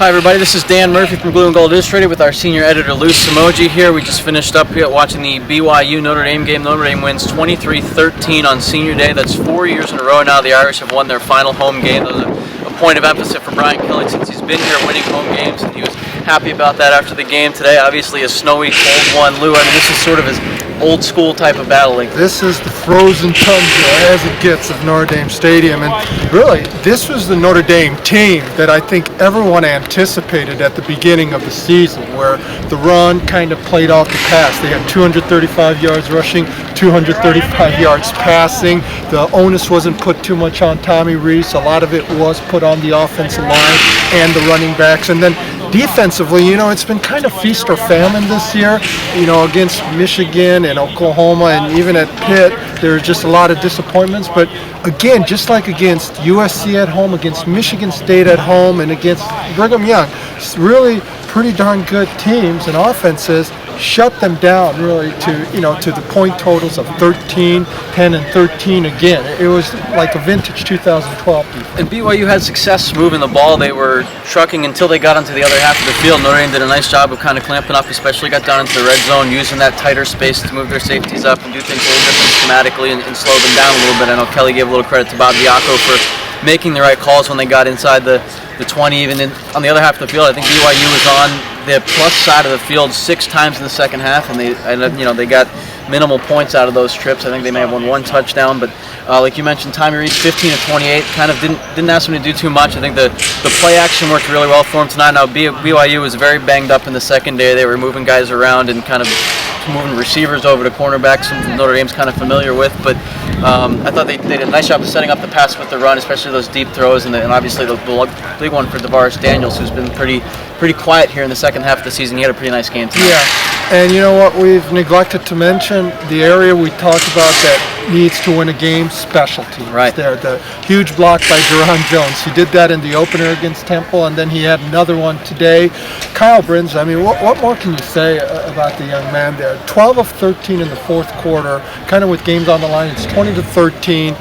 Hi everybody, this is Dan Murphy from Blue and Gold Illustrated with our senior editor Lou Somogyi here. We just finished up here watching the BYU Notre Dame game. Notre Dame wins 23-13 on senior day. That's 4 years in a row now the Irish have won their final home game. That was a point of emphasis for Brian Kelly since he's been here winning home games, and he was happy about that after the game today. Obviously a snowy, cold one. Lou, I mean, this is sort of his old school type of battling. This is the frozen tundra as it gets of Notre Dame Stadium, and really this was the Notre Dame team that I think everyone anticipated at the beginning of the season, where the run kind of played off the pass. They had 235 yards rushing, 235 yards passing. The onus wasn't put too much on Tommy Rees. A lot of it was put on the offensive line and the running backs. And then defensively, it's been kind of feast or famine this year, against Michigan and Oklahoma, and even at Pitt, there's just a lot of disappointments. But again, just like against USC at home, against Michigan State at home, and against Brigham Young, it's really pretty darn good teams and offenses shut them down really to the point totals of 13, 10, and 13 again. It was like a vintage 2012 defense. And BYU had success moving the ball. They were trucking until they got onto the other half of the field. Notre Dame did a nice job of kind of clamping up, especially got down into the red zone, using that tighter space to move their safeties up and do things a little different schematically and slow them down a little bit. I know Kelly gave a little credit to Bob Diaco for making the right calls when they got inside the 20. Even on the other half of the field, I think BYU was on the plus side of the field 6 times in the second half, and they got minimal points out of those trips. I think they may have won 1 touchdown, but like you mentioned, Tommy Rees 15 of 28, kind of didn't ask him to do too much. I think the play action worked really well for him tonight. Now BYU was very banged up in the secondary. They were moving guys around and kind of moving receivers over to cornerbacks, something Notre Dame's kind of familiar with, but I thought they did a nice job of setting up the pass with the run, especially those deep throws, and obviously the big one for Tavares Daniels, who's been pretty quiet here in the second half of the season. He had a pretty nice game tonight. Yeah, and you know what we've neglected to mention? The area we talked about that needs to win a game, special teams. Right. There, the huge block by Jerron Jones. He did that in the opener against Temple, and then he had another one today. Kyle Brins, I mean, what more can you say about the young man there? 12 of 13 in the fourth quarter, kind of with games on the line. It's 20-13.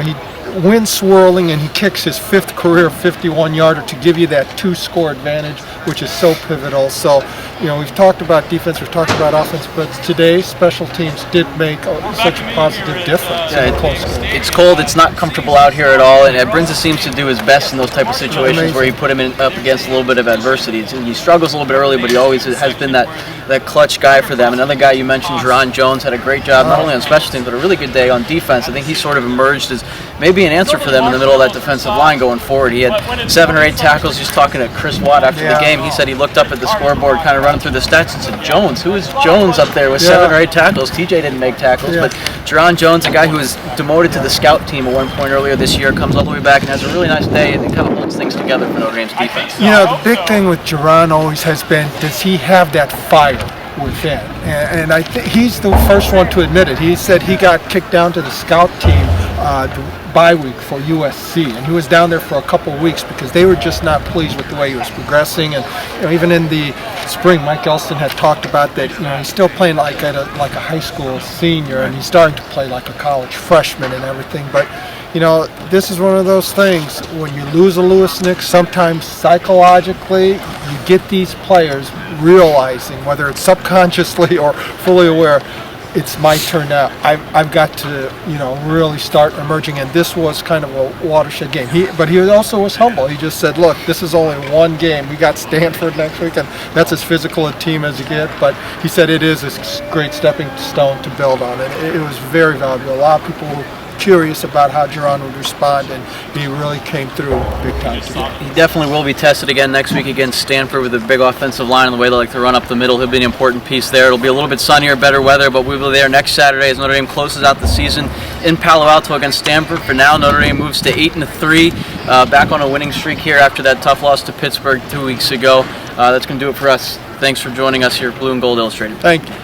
He wins swirling, and he kicks his 5th career 51-yarder to give you that 2-score advantage, which is so pivotal. So, we've talked about defense, we've talked about offense, but today special teams did make such a positive difference in a close game. It's cold, it's not comfortable out here at all, and Brinza seems to do his best in those type of situations where you put him up against a little bit of adversity. He struggles a little bit early, but he always has been that clutch guy for them. Another guy you mentioned, Jerron Jones, had a great job not only on special teams, but a really good day on defense. I think he sort of emerged as maybe an answer for them in the middle of that defensive line going forward. He had 7 or 8 tackles. Just talking to Chris Watt after the game, he said he looked up at the scoreboard, kind of running through the stats, and said, Jones, who is Jones up there with 7 or 8 tackles? TJ didn't make tackles, but Jerron Jones, a guy who was demoted to the scout team at one point earlier this year, comes all the way back and has a really nice day and kind of holds things together for Notre Dame's defense. The big thing with Jerron always has been, does he have that fire within? And I think he's the first one to admit it. He said he got kicked down to the scout team bye week for USC, and he was down there for a couple of weeks because they were just not pleased with the way he was progressing. And even in the spring, Mike Elston had talked about that. He's still playing like a high school senior, and he's starting to play like a college freshman and everything. But this is one of those things. When you lose a Louis Nix, sometimes psychologically you get these players realizing, whether it's subconsciously or fully aware, it's my turn now. I've got to, really start emerging. And this was kind of a watershed game. But he also was humble. He just said, look, this is only one game. We got Stanford next week, and that's as physical a team as you get. But he said it is a great stepping stone to build on. And it was very valuable. A lot of people were curious about how Jerron would respond, and he really came through big time today. He definitely will be tested again next week against Stanford with a big offensive line and the way they like to run up the middle. He'll be an important piece there. It'll be a little bit sunnier, better weather, but we'll be there next Saturday as Notre Dame closes out the season in Palo Alto against Stanford. For now, Notre Dame moves to 8-3, back on a winning streak here after that tough loss to Pittsburgh 2 weeks ago. That's going to do it for us. Thanks for joining us here at Blue and Gold Illustrated. Thank you.